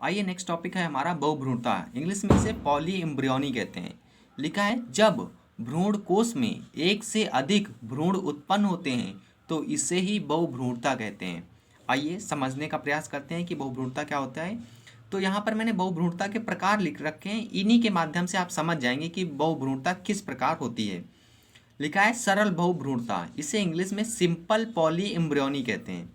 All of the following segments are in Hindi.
आइए नेक्स्ट टॉपिक है हमारा बहुभ्रूणता। इंग्लिश में इसे पॉली एम्ब्रियोनी कहते हैं। लिखा है जब भ्रूण कोश में एक से अधिक भ्रूण उत्पन्न होते हैं तो इसे ही बहुभ्रूणता कहते हैं। आइए समझने का प्रयास करते हैं कि बहुभ्रूणता क्या होता है। तो यहाँ पर मैंने बहुभ्रूणता के प्रकार लिख रखे हैं, इन्हीं के माध्यम से आप समझ जाएंगे कि बहुभ्रूणता किस प्रकार होती है। लिखा है सरल बहुभ्रूणता, इसे इंग्लिश में सिंपल पॉली एम्ब्रियोनी कहते हैं।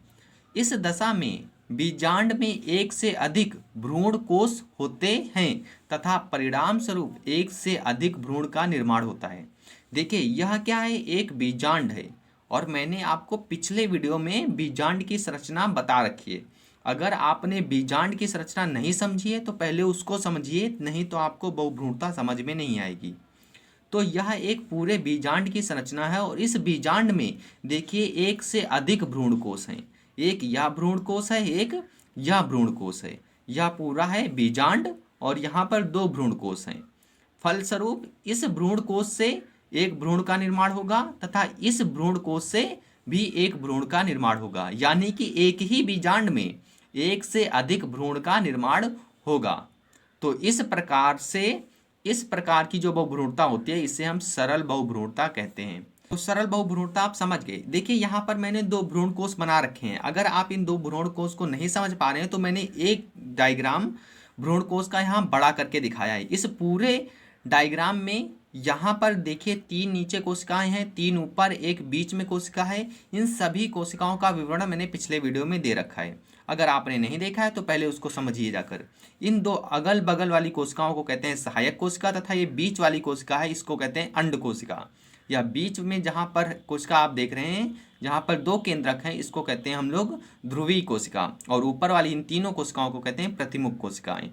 इस दशा में बीजांड में एक से अधिक भ्रूण कोश होते हैं तथा परिणाम स्वरूप एक से अधिक भ्रूण का निर्माण होता है। देखिए यह क्या है, एक बीजांड है और मैंने आपको पिछले वीडियो में बीजांड की संरचना बता रखी है। अगर आपने बीजांड की संरचना नहीं समझी है तो पहले उसको समझिए, नहीं तो आपको बहुभ्रूणता समझ में नहीं आएगी। तो यह एक पूरे बीजांड की संरचना है और इस बीजांड में देखिए एक से अधिक भ्रूण कोश हैं। एक यह भ्रूण कोश है, एक यह भ्रूण कोश है। यह पूरा है बीजांड और यहाँ पर दो भ्रूण कोश हैं। फलस्वरूप इस भ्रूण कोश से एक भ्रूण का निर्माण होगा तथा इस भ्रूण कोश से भी एक भ्रूण का निर्माण होगा, यानी कि एक ही बीजांड में एक से अधिक भ्रूण का निर्माण होगा। तो इस प्रकार की जो बहुभ्रूणता होती है इसे हम सरल बहुभ्रूणता कहते हैं। तो सरल बहुभ्रूणता आप समझ गए। देखिए यहाँ पर मैंने दो भ्रूण कोश बना रखे हैं। अगर आप इन दो भ्रूण कोश को नहीं समझ पा रहे हैं तो मैंने एक डायग्राम भ्रूण कोश का यहाँ बड़ा करके दिखाया है। इस पूरे डायग्राम में यहाँ पर देखिए तीन नीचे कोशिकाएं हैं, तीन ऊपर, एक बीच में कोशिका है। इन सभी कोशिकाओं का विवरण मैंने पिछले वीडियो में दे रखा है। अगर आपने नहीं देखा है तो पहले उसको समझिए जाकर। इन दो अगल बगल वाली कोशिकाओं को कहते हैं सहायक कोशिका तथा ये बीच वाली कोशिका है इसको कहते हैं अंड कोशिका। या बीच में जहाँ पर कोशिका आप देख रहे हैं, जहाँ पर दो केंद्रक हैं, इसको कहते हैं हम लोग ध्रुवीय कोशिका। और ऊपर वाली इन तीनों कोशिकाओं को कहते हैं प्रतिमुख कोशिकाएं।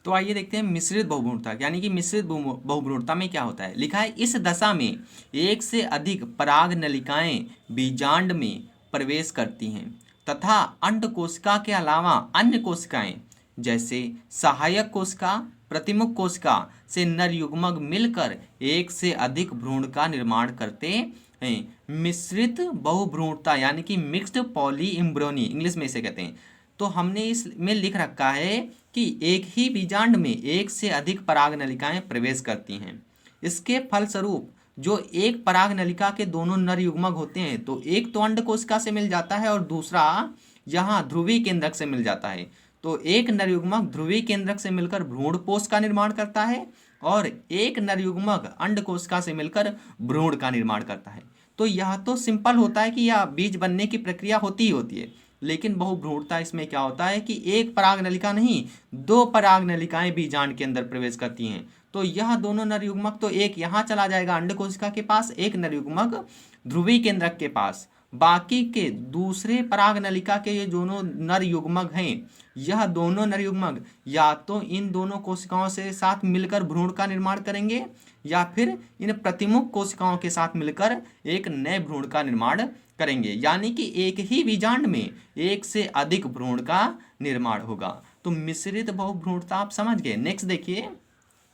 तो आइए देखते हैं मिश्रित बहुभ्रूणता, यानी कि मिश्रित बहुभ्रूणता में क्या होता है। लिखा है इस दशा में एक से अधिक पराग नलिकाएं बीजांड में प्रवेश करती हैं तथा अंड कोशिका के अलावा अन्य कोशिकाएं जैसे सहायक कोशिका, प्रतिमुख कोशिका से नर युग्मक मिलकर एक से अधिक भ्रूण का निर्माण करते हैं। मिश्रित बहुभ्रूणता यानी कि मिक्स्ड पॉली एम्ब्रियोनी इंग्लिश में इसे कहते हैं। तो हमने इसमें लिख रखा है कि एक ही बीजांड में एक से अधिक पराग नलिकाएं प्रवेश करती हैं। इसके फलस्वरूप जो एक पराग नलिका के दोनों नर युग्मक होते हैं तो एक तो अंड कोशिका से मिल जाता है और दूसरा यहाँ ध्रुवीय केंद्रक से मिल जाता है। तो एक नर युग्मक ध्रुवीय केंद्रक से मिलकर भ्रूणपोष का निर्माण करता है और एक नर युग्मक अंड कोशिका से मिलकर भ्रूण का निर्माण करता है। तो यह तो सिंपल होता है कि यह बीज बनने की प्रक्रिया होती ही होती है, लेकिन बहुभ्रूणता इसमें क्या होता है कि एक पराग नलिका नहीं, दो पराग नलिकाएं बीजांड के अंदर प्रवेश करती हैं। तो यह दोनों नर युग्मक तो एक यहाँ चला जाएगा अंड कोशिका के पास, एक नर युग्मक ध्रुवीय केंद्रक के पास। बाकी के दूसरे पराग नलिका के ये दोनों नर युग्मक हैं, यह दोनों नर युग्मक या तो इन दोनों कोशिकाओं से साथ मिलकर भ्रूण का निर्माण करेंगे या फिर इन प्रतिमुख कोशिकाओं के साथ मिलकर एक नए भ्रूण का निर्माण करेंगे, यानी कि एक ही बीजांड में एक से अधिक भ्रूण का निर्माण होगा। तो मिश्रित बहुभ्रूणता आप समझ गए। नेक्स्ट देखिए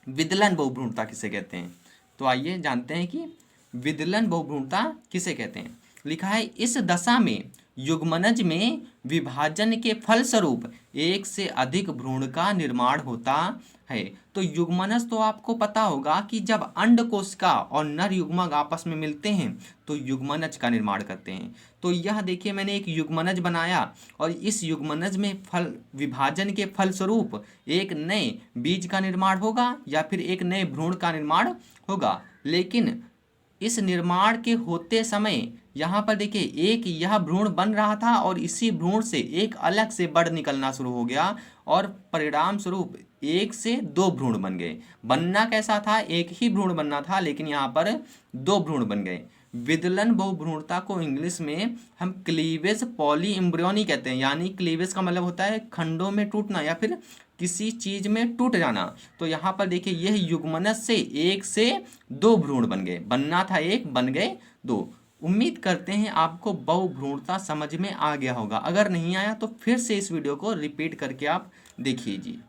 विदलन बहुभ्रूणता किसे कहते हैं। तो आइए जानते हैं कि विदलन बहुभ्रूणता किसे कहते हैं। लिखा है इस दशा में युग्मनज में विभाजन के फलस्वरूप एक से अधिक भ्रूण का निर्माण होता है। तो युग्मनज तो आपको पता होगा कि जब अंड कोशिका और नर युग्मक आपस में मिलते हैं तो युग्मनज का निर्माण करते हैं। तो यह देखिए मैंने एक युग्मनज बनाया और इस युग्मनज में फल विभाजन के फलस्वरूप एक नए बीज का निर्माण होगा या फिर एक नए भ्रूण का निर्माण होगा। लेकिन इस निर्माण के होते समय यहाँ पर देखिए एक यह भ्रूण बन रहा था और इसी भ्रूण से एक अलग से बड़ निकलना शुरू हो गया और परिणाम स्वरूप एक से दो भ्रूण बन गए। बनना कैसा था, एक ही भ्रूण बनना था, लेकिन यहाँ पर दो भ्रूण बन गए। विदलन बहुभ्रूणता को इंग्लिश में हम क्लीवेज पॉली एम्ब्रियोनी कहते हैं, यानी क्लीवेज का मतलब होता है खंडों में टूटना या फिर किसी चीज में टूट जाना। तो यहाँ पर देखिए यह युग्मनज से एक से दो भ्रूण बन गए, बनना था एक बन गए दो। उम्मीद करते हैं आपको बहुभ्रूणता समझ में आ गया होगा। अगर नहीं आया तो फिर से इस वीडियो को रिपीट करके आप देखिए जी।